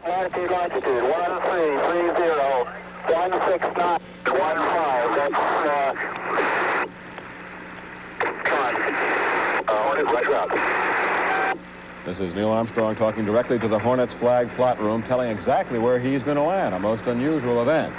latitude, 1330, 169, 15. That's, Hornet, right up. This is Neil Armstrong talking directly to the Hornets flag plot room, telling exactly where he's going to land, a most unusual event.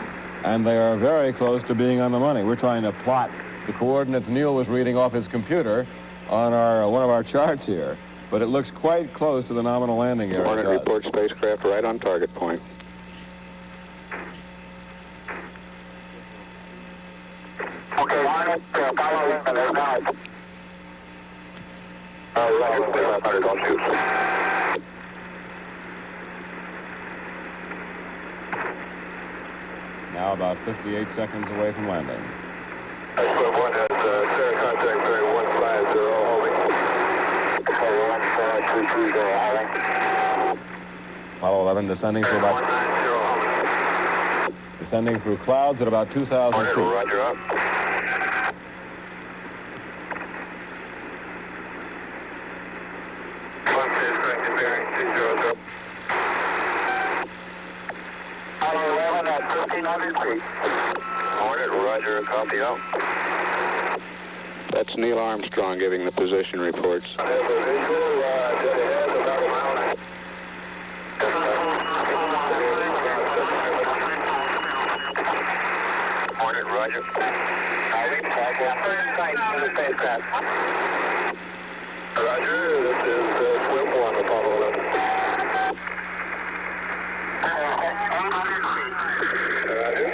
And they are very close to being on the money. We're trying to plot the coordinates Neil was reading off his computer on one of our charts here. But it looks quite close to the nominal landing area. Hornet reports spacecraft right on target point. Okay, Hornet, follow their guide. Don't shoot. Now about 58 seconds away from landing. One has clear contact bearing 150 holding. 150 holding. Apollo 11 descending for about... 190 Descending through clouds at about 2,000 feet. Roger up. Apollo 11 at 1,500 feet. Hornet, roger, copy out. That's Neil Armstrong giving the position reports. I have a visual, that it has about a mile and a half. Hornet, roger. To the spacecraft. Roger, this is Swift 1, Apollo 11. 800 feet. Roger.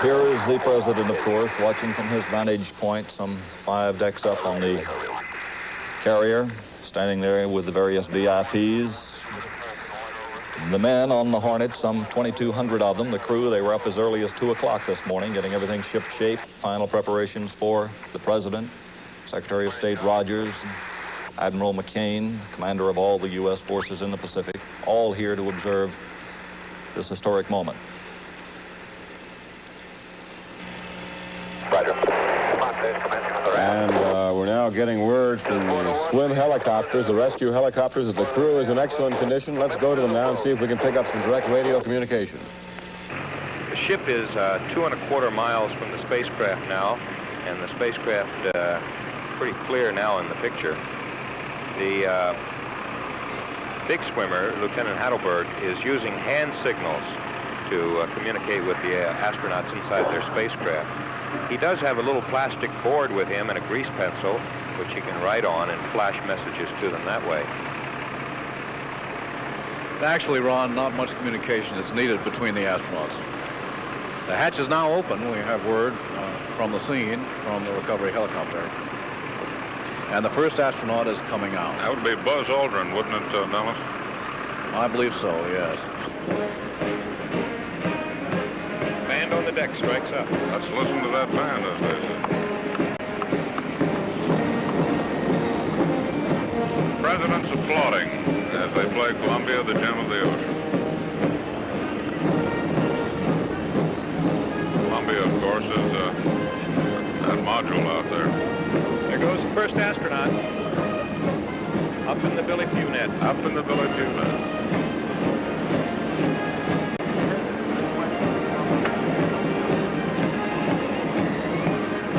Here is the president, of course, watching from his vantage point, some 5 decks up on the carrier, standing there with the various VIPs. The men on the Hornet, some 2,200 of them. The crew, they were up as early as 2 o'clock this morning, getting everything ship-shape, final preparations for the president, Secretary of State Rogers, Admiral McCain, commander of all the U.S. forces in the Pacific, all here to observe this historic moment. And we're now getting word from the swim helicopters, the rescue helicopters, that the crew is in excellent condition. Let's go to them now and see if we can pick up some direct radio communication. The ship is 2¼ miles from the spacecraft now, and the spacecraft pretty clear now in the picture. The big swimmer, Lieutenant Heidelberg, is using hand signals to communicate with the astronauts inside their spacecraft. He does have a little plastic board with him and a grease pencil, which he can write on and flash messages to them that way. Actually, Ron, not much communication is needed between the astronauts. The hatch is now open. We have word from the scene from the recovery helicopter. And the first astronaut is coming out. That would be Buzz Aldrin, wouldn't it, Nellis? I believe so, yes. Band on the deck strikes up. Let's listen to that band, as they say. President's applauding as they play Columbia, the Gem of the Ocean. Columbia, of course, is that module out there. There goes the first astronaut. Up in the Billy Pugh net. Up in the Billy Pugh net.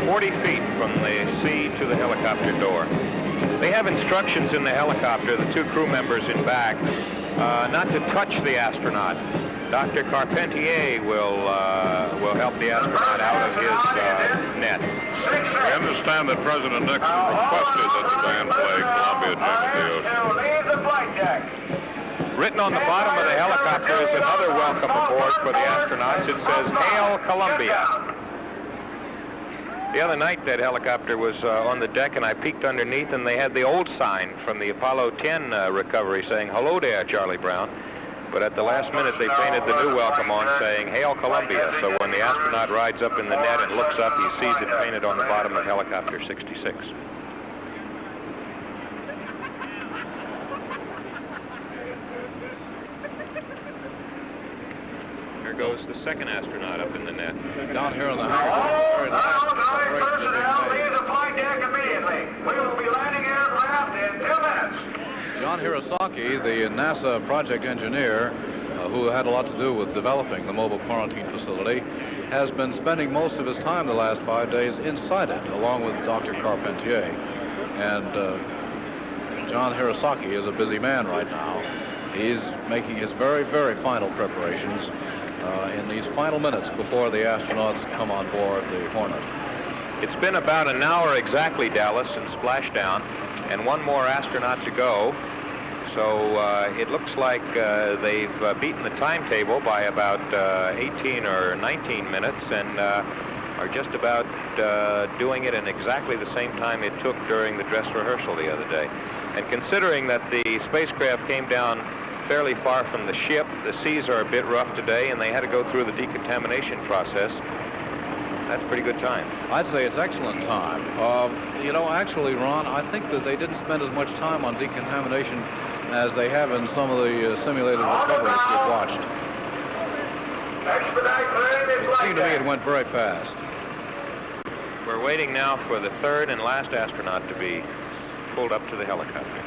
40 feet from the sea to the helicopter door. They have instructions in the helicopter, the 2 crew members in back, not to touch the astronaut. Dr. Carpentier will help the astronaut out of his net. We understand that President Nixon requested that the band play Columbia, Gem of the Ocean. Leave the flight deck. Written on the bottom of the helicopter is another welcome aboard for the astronauts. It says, "Hail Columbia." The other night, that helicopter was on the deck, and I peeked underneath, and they had the old sign from the Apollo 10 recovery saying, "Hello there, Charlie Brown." But at the last minute, they painted the new welcome on saying, "Hail Columbia." So when the astronaut rides up in the net and looks up, he sees it painted on the bottom of helicopter 66. Here goes the second astronaut up in the net. Down here on the hangar. John Hirosaki, the NASA project engineer, who had a lot to do with developing the mobile quarantine facility, has been spending most of his time the last 5 days inside it, along with Dr. Carpentier. And John Hirosaki is a busy man right now. He's making his very, very final preparations in these final minutes before the astronauts come on board the Hornet. It's been about an hour exactly, Dallas, and splashdown, and one more astronaut to go. So it looks like they've beaten the timetable by about 18 or 19 minutes and are just about doing it in exactly the same time it took during the dress rehearsal the other day. And considering that the spacecraft came down fairly far from the ship, the seas are a bit rough today, and they had to go through the decontamination process, that's pretty good time. I'd say it's excellent time. You know, actually, Ron, I think that they didn't spend as much time on decontamination as they have in some of the simulated recoveries we've watched. It seemed to me it went very fast. We're waiting now for the third and last astronaut to be pulled up to the helicopter.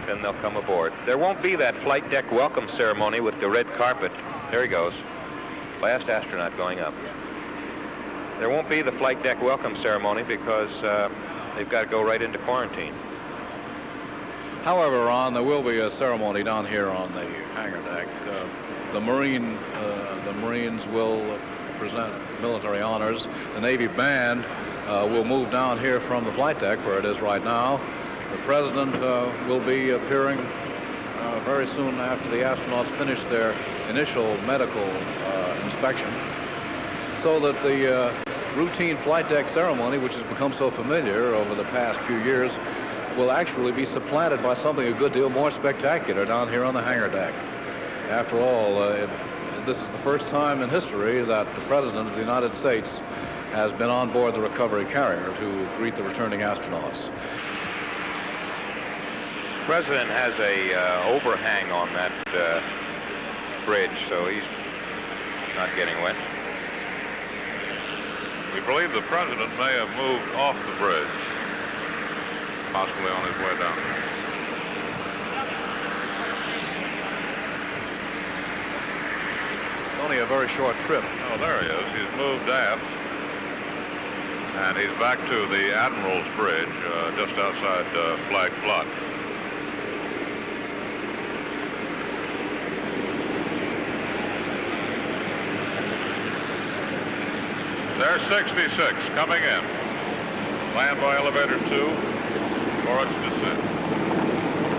Then they'll come aboard. There won't be that flight deck welcome ceremony with the red carpet. There he goes. Last astronaut going up. There won't be the flight deck welcome ceremony because they've got to go right into quarantine. However, Ron, there will be a ceremony down here on the hangar deck. The Marines will present military honors. The Navy band will move down here from the flight deck where it is right now. The President will be appearing very soon after the astronauts finish their initial medical inspection, so that the routine flight deck ceremony, which has become so familiar over the past few years, will actually be supplanted by something a good deal more spectacular down here on the hangar deck. After all, this is the first time in history that the President of the United States has been on board the recovery carrier to greet the returning astronauts. The President has a overhang on that bridge, so he's not getting wet. We believe the President may have moved off the bridge, possibly on his way down. It's only a very short trip. Oh, there he is. He's moved aft, and he's back to the Admiral's Bridge, just outside Flag Plot. There's 66 coming in. Land by elevator 2 for its descent.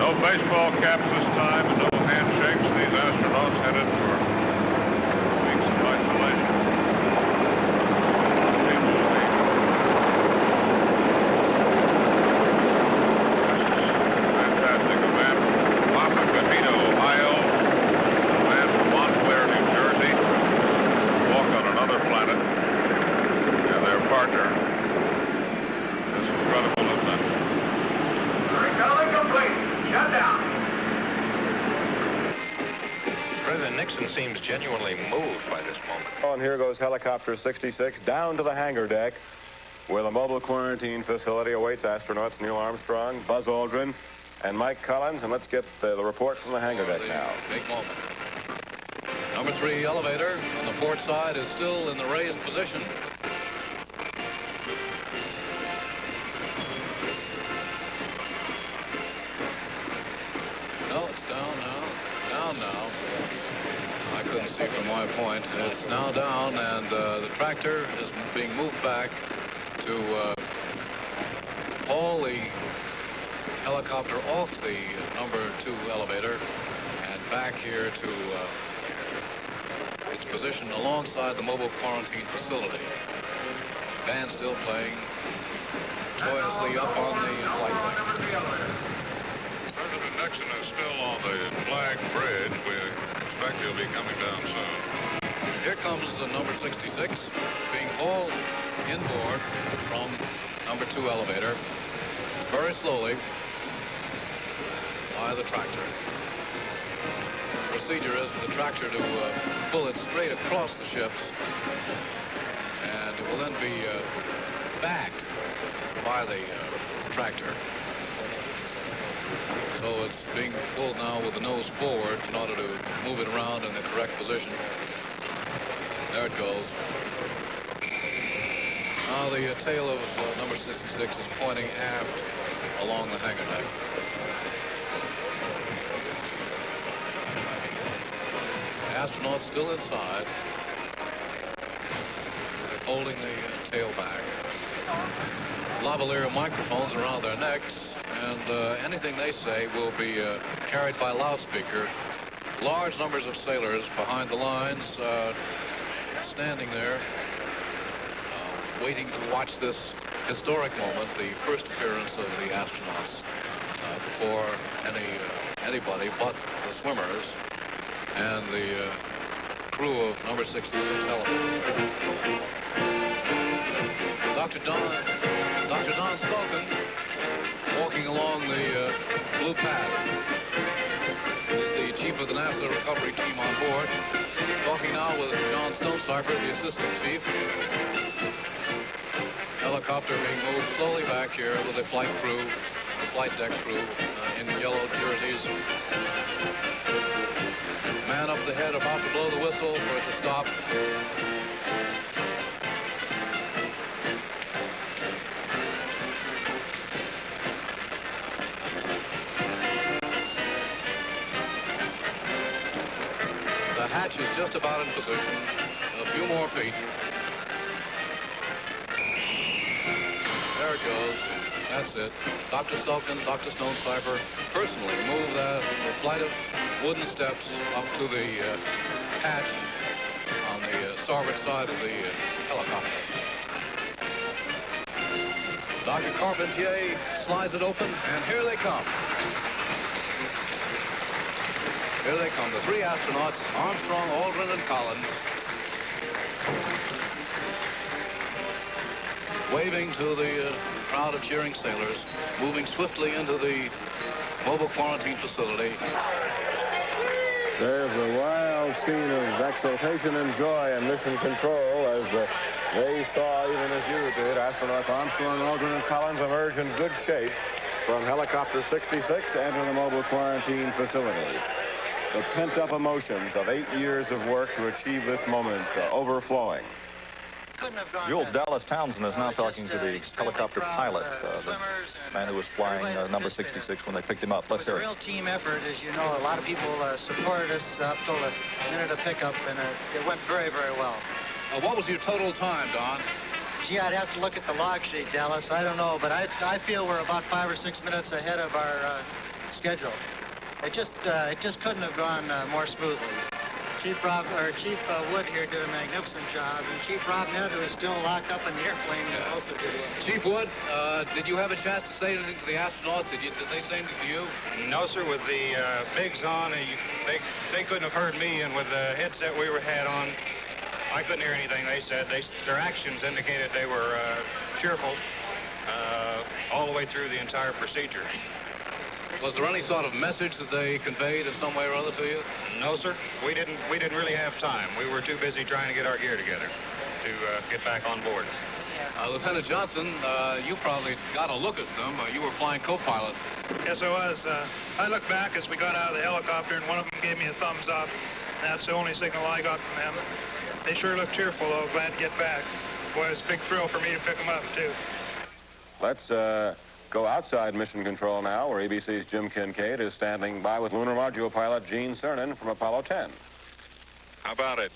No baseball caps this time and no handshakes. These astronauts headed for weeks of isolation. Fantastic event. Papa Camino, Ohio. A man from Montclair, New Jersey. Walk on another planet. Their partner. This incredible event. Recovery complete. Shut down. President Nixon seems genuinely moved by this moment. Oh, and here goes helicopter 66 down to the hangar deck where the mobile quarantine facility awaits astronauts Neil Armstrong, Buzz Aldrin, and Mike Collins. And let's get the report from the hangar deck now. Big moment. Number 3 elevator on the port side is still in the raised position. No, it's down now. Down now. I couldn't see from my point. It's now down, and the tractor is being moved back to haul the helicopter off the number 2 elevator and back here to its position alongside the mobile quarantine facility. band still playing joyously up on the flight deck. President Nixon is still on the flag bridge. We expect he'll be coming down soon. Here comes the number 66 being hauled inboard from number 2 elevator very slowly by the tractor. The procedure is for the tractor to pull it straight across the ships, and it will then be backed by the tractor. So it's being pulled now with the nose forward in order to move it around in the correct position. There it goes. Now the tail of number 66 is pointing aft along the hangar deck. The astronauts still inside, holding the tail back. Lavalier microphones around their necks, and anything they say will be carried by loudspeaker. Large numbers of sailors behind the lines, standing there, waiting to watch this historic moment, the first appearance of the astronauts before anybody but the swimmers and the crew of number 66 helicopter. Dr. Don Stolken walking along the blue path. He's the chief of the NASA recovery team on board, talking now with John Stonecipher, the assistant chief. Helicopter being moved slowly back here with the flight crew, the flight deck crew in yellow jerseys. Man up the head about to blow the whistle for it to stop. The hatch is just about in position. A few more feet. There it goes. That's it. Dr. Stolken, Dr. Stonecipher personally moved that flight of wooden steps up to the hatch on the starboard side of the helicopter. Dr. Carpentier slides it open, and here they come. Here they come, the 3 astronauts, Armstrong, Aldrin, and Collins, waving to the crowd of cheering sailors, moving swiftly into the mobile quarantine facility. There's a wild scene of exultation and joy in mission control as they saw, even as you did, astronauts Armstrong, Aldrin, and Collins emerge in good shape from helicopter 66 to enter the mobile quarantine facility. The pent-up emotions of 8 years of work to achieve this moment overflowing. Jules Dallas Townsend is now talking to the helicopter pilot, the man who was flying number 66 when they picked him up. Let's hear it. It was a real team effort, as you know. A lot of people supported us up till the minute of pickup, and it went very, very well. What was your total time, Don? Gee, I'd have to look at the log sheet, Dallas. I don't know, but I feel we're about 5 or 6 minutes ahead of our schedule. It just couldn't have gone more smoothly. Chief Wood here did a magnificent job, and Chief Rob Ned, who is still locked up in the airplane, also did well. Chief Wood, did you have a chance to say anything to the astronauts? Did they say anything to you? No, sir. With the bigs on, they couldn't have heard me, and with the headset we had on, I couldn't hear anything they said. Their actions indicated they were cheerful all the way through the entire procedure. Was there any sort of message that they conveyed in some way or other to you? No, sir. We didn't really have time. We were too busy trying to get our gear together to get back on board. Lieutenant Johnson, you probably got a look at them. You were flying co-pilot. Yes, I was. I looked back as we got out of the helicopter, and one of them gave me a thumbs up. That's the only signal I got from them. They sure looked cheerful, though. Glad to get back. Boy, it's a big thrill for me to pick them up, too. Let's go outside mission control now, where ABC's Jim Kincaid is standing by with lunar module pilot Gene Cernan from Apollo 10. How about it?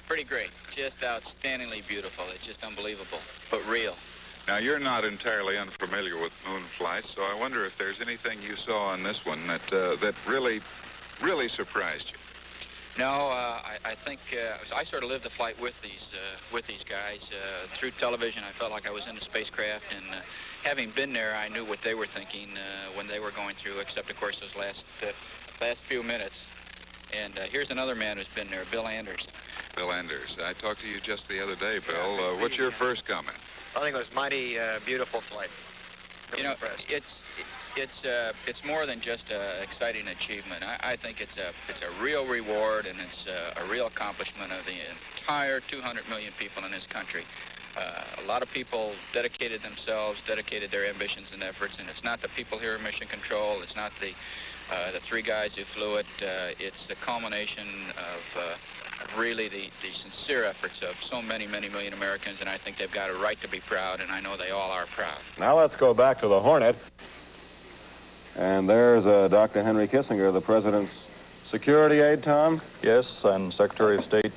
Pretty great. Just outstandingly beautiful. It's just unbelievable, but real. Now, you're not entirely unfamiliar with moon flights, so I wonder if there's anything you saw on this one that really surprised you. No, I think I sort of lived the flight with these guys. Through television, I felt like I was in a spacecraft, and having been there, I knew what they were thinking when they were going through, except, of course, those last few minutes. And here's another man who's been there, Bill Anders. Bill Anders. I talked to you just the other day, Bill. What's your first comment? I think it was mighty beautiful flight. You know, it's more than just an exciting achievement. I think it's a real reward, and it's a real accomplishment of the entire 200 million people in this country. A lot of people dedicated themselves, dedicated their ambitions and efforts, and it's not the people here in Mission Control, it's not the three guys who flew it, it's the culmination of really the sincere efforts of so many million Americans, and I think they've got a right to be proud, and I know they all are proud. Now let's go back to the Hornet. And there's Dr. Henry Kissinger, the President's security aide, Tom. Yes, and Secretary of State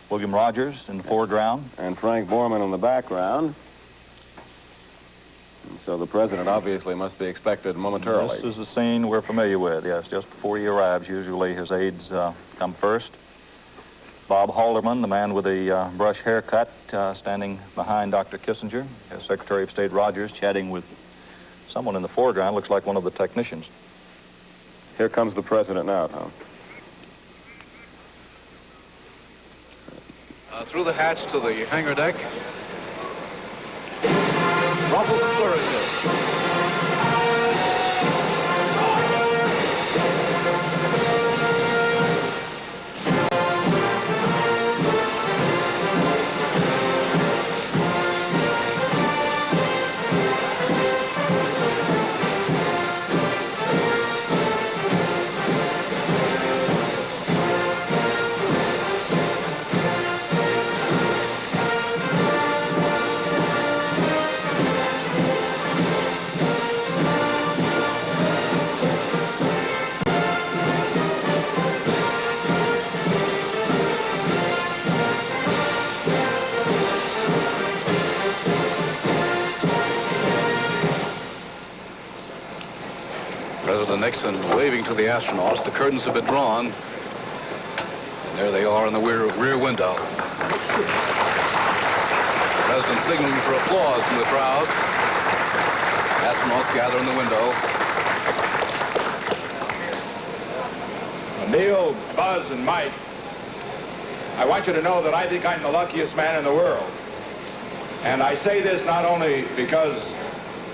William Rogers in the foreground. And Frank Borman in the background. And so the President obviously must be expected momentarily. This is the scene we're familiar with, yes. Just before he arrives, usually his aides come first. Bob Haldeman, the man with the brush haircut, standing behind Dr. Kissinger. As Secretary of State Rogers chatting with someone in the foreground, looks like one of the technicians. Here comes the President now, Tom. Through the hatch to the hangar deck. Ruffles and flourishes. President Nixon waving to the astronauts. The curtains have been drawn. And there they are in the rear window. The President signaling for applause from the crowd. Astronauts gather in the window. Neil, Buzz, and Mike, I want you to know that I think I'm the luckiest man in the world. And I say this not only because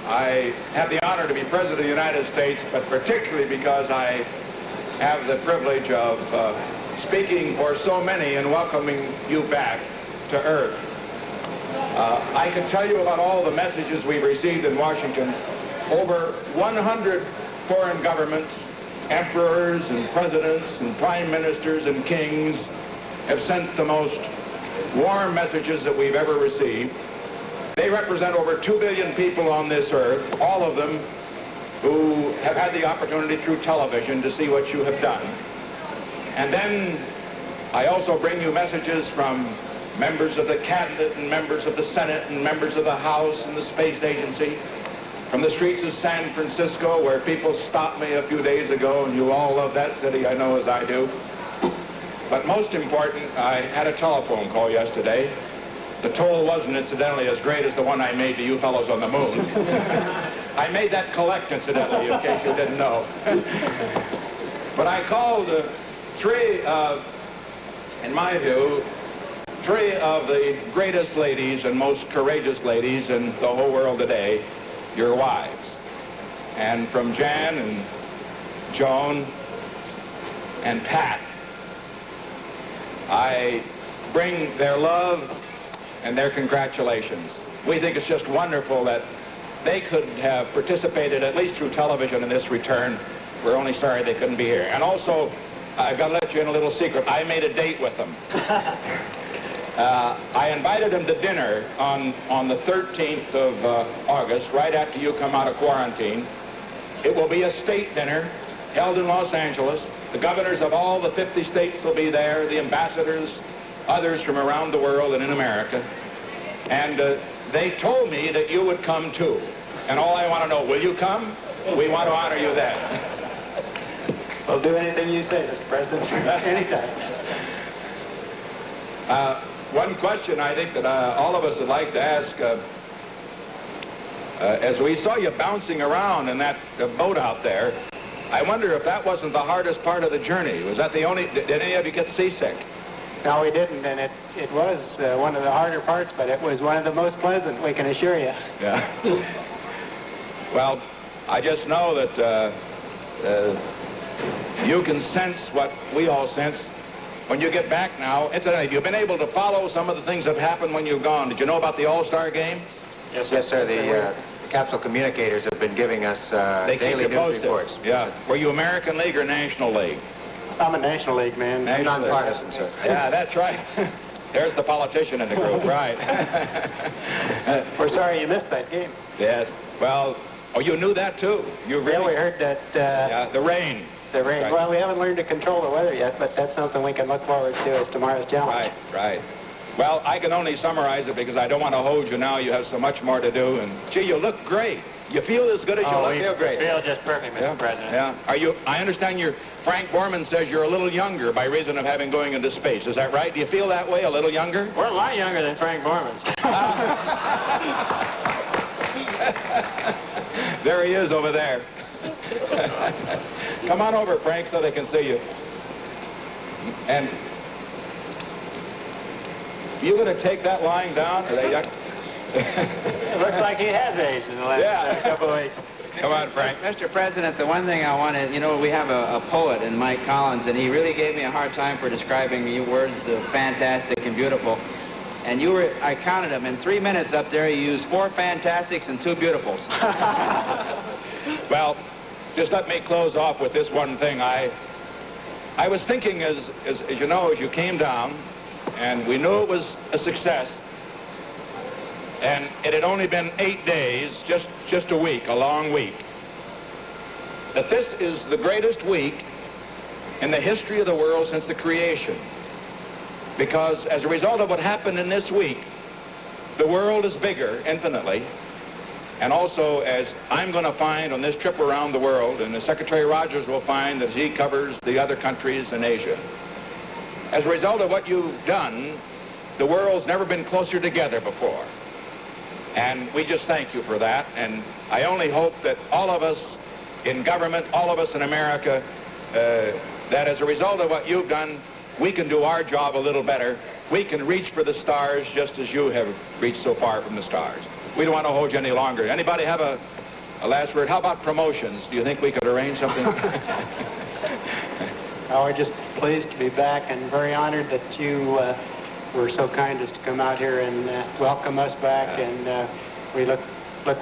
I have the honor to be President of the United States, but particularly because I have the privilege of speaking for so many and welcoming you back to Earth. I can tell you about all the messages we've received in Washington. Over 100 foreign governments, emperors and presidents and prime ministers and kings have sent the most warm messages that we've ever received. They represent over 2 billion people on this earth, all of them who have had the opportunity through television to see what you have done. And then I also bring you messages from members of the Cabinet and members of the Senate and members of the House and the Space Agency, from the streets of San Francisco, where people stopped me a few days ago, and you all love that city, I know, as I do. But most important, I had a telephone call yesterday. The toll wasn't incidentally as great as the one I made to you fellows on the moon. I made that collect, incidentally, in case you didn't know. But I called in my view, three of the greatest ladies and most courageous ladies in the whole world today, your wives. And from Jan and Joan and Pat, I bring their love and their congratulations. We think it's just wonderful that they could have participated, at least through television, in this return. We're only sorry they couldn't be here. And also, I've got to let you in a little secret. I made a date with them. I invited them to dinner on the 13th of August, right after you come out of quarantine. It will be a state dinner held in Los Angeles. The governors of all the 50 states will be there, the ambassadors, others from around the world and in America. And they told me that you would come too. And all I want to know, will you come? We want to honor you then. We'll do anything you say, Mr. President. Anytime. One question I think that all of us would like to ask, as we saw you bouncing around in that boat out there, I wonder if that wasn't the hardest part of the journey. Was that the only, did any of you get seasick? No, we didn't, and it was one of the harder parts, but it was one of the most pleasant, we can assure you. Yeah. Well, I just know that you can sense what we all sense when you get back now. Incidentally, have you been able to follow some of the things that happened when you've gone? Did you know about the All-Star game? Yes, sir. The capsule communicators have been giving us daily news reports. Yeah. Were you American League or National League? I'm a National League man. I'm nonpartisan, sir. Yeah, that's right. There's the politician in the group, right. We're sorry you missed that game. Yes. Well, oh, you knew that too? You really? Yeah, we heard that... yeah, the rain. The rain. Right. Well, we haven't learned to control the weather yet, but that's something we can look forward to as tomorrow's challenge. Right. Well, I can only summarize it because I don't want to hold you now. You have so much more to do. And, gee, you look great. You feel as good as you look. Feel great. Feel just perfect, Mr. President. Yeah. Are you? I understand Frank Borman says you're a little younger by reason of having going into space. Is that right? Do you feel that way, a little younger? We're a lot younger than Frank Borman's. There he is over there. Come on over, Frank, so they can see you. And you going to take that lying down? It looks like he has aged in the last couple of weeks. Come on, Frank. Mr. President, the one thing I wanted, we have a poet in Mike Collins, and he really gave me a hard time for describing your words of fantastic and beautiful. And I counted them. In 3 minutes up there, you used 4 fantastics and 2 beautifuls. Well, just let me close off with this one thing. I was thinking as you know, as you came down, and we knew it was a success, and it had only been 8 days, just a week, a long week, that this is the greatest week in the history of the world since the creation. Because as a result of what happened in this week, the world is bigger infinitely. And also, as I'm going to find on this trip around the world, and as Secretary Rogers will find as he covers the other countries in Asia, as a result of what you've done, the world's never been closer together before. And we just thank you for that. And I only hope that all of us in government, all of us in America, that as a result of what you've done, we can do our job a little better. We can reach for the stars just as you have reached so far from the stars. We don't want to hold you any longer. Anybody have a last word? How about promotions? Do you think we could arrange something? We're just pleased to be back and very honored that you were so kind as to come out here and welcome us back. And we look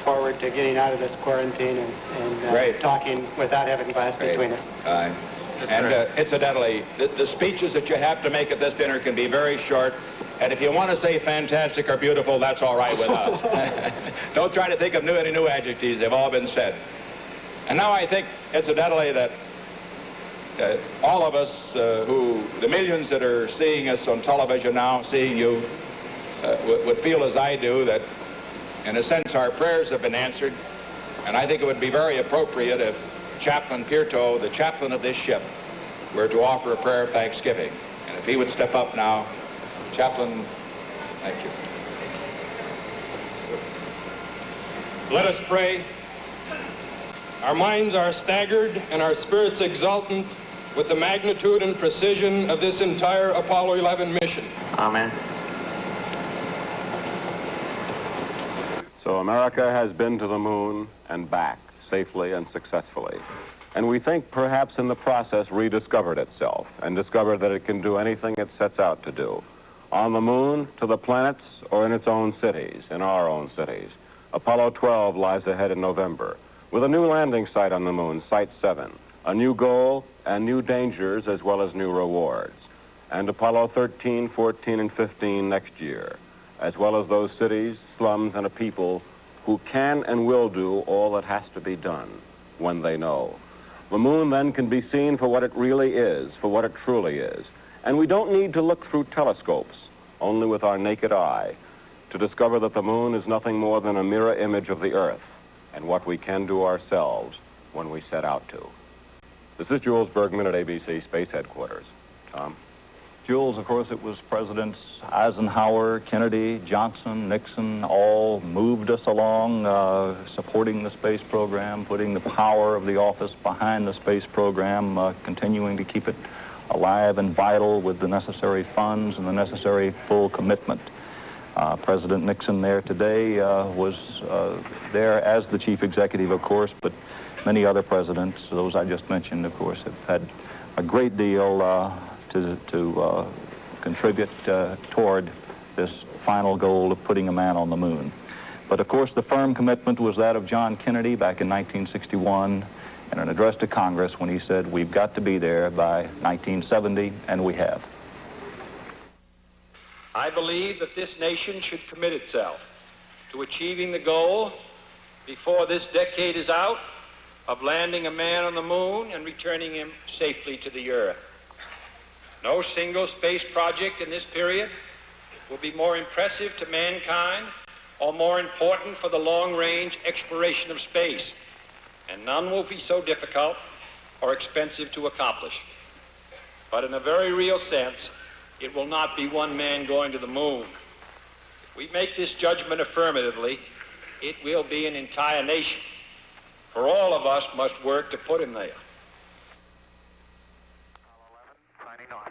forward to getting out of this quarantine and talking without having glass between us. And incidentally, the speeches that you have to make at this dinner can be very short. And if you want to say fantastic or beautiful, that's all right with us. Don't try to think of any new adjectives. They've all been said. And now I think, incidentally, that all of us the millions that are seeing us on television now, seeing you, would feel as I do that, in a sense, our prayers have been answered. And I think it would be very appropriate if Chaplain Pierto, the chaplain of this ship, were to offer a prayer of thanksgiving. And if he would step up now, Chaplain, thank you. Let us pray. Our minds are staggered and our spirits exultant with the magnitude and precision of this entire Apollo 11 mission. Amen. So America has been to the moon and back safely and successfully. And we think perhaps in the process rediscovered itself and discovered that it can do anything it sets out to do. On the moon, to the planets, or in its own cities, in our own cities. Apollo 12 lies ahead in November, with a new landing site on the moon, Site 7, a new goal and new dangers as well as new rewards. And Apollo 13, 14, and 15 next year, as well as those cities, slums, and a people who can and will do all that has to be done when they know. The moon then can be seen for what it really is, for what it truly is. And we don't need to look through telescopes, only with our naked eye, to discover that the moon is nothing more than a mirror image of the Earth and what we can do ourselves when we set out to. This is Jules Bergman at ABC Space Headquarters. Tom? Jules, of course, it was Presidents Eisenhower, Kennedy, Johnson, Nixon, all moved us along, supporting the space program, putting the power of the office behind the space program, continuing to keep it alive and vital with the necessary funds and the necessary full commitment. President Nixon there today was there as the chief executive, of course, but many other presidents, those I just mentioned, of course, have had a great deal to contribute toward this final goal of putting a man on the moon. But of course the firm commitment was that of John Kennedy back in 1961 in an address to Congress when he said, we've got to be there by 1970, and we have. I believe that this nation should commit itself to achieving the goal before this decade is out of landing a man on the moon and returning him safely to the earth. No single space project in this period will be more impressive to mankind or more important for the long-range exploration of space, and none will be so difficult or expensive to accomplish. But in a very real sense, it will not be one man going to the moon. If we make this judgment affirmatively, it will be an entire nation. For all of us must work to put him there. Signing off.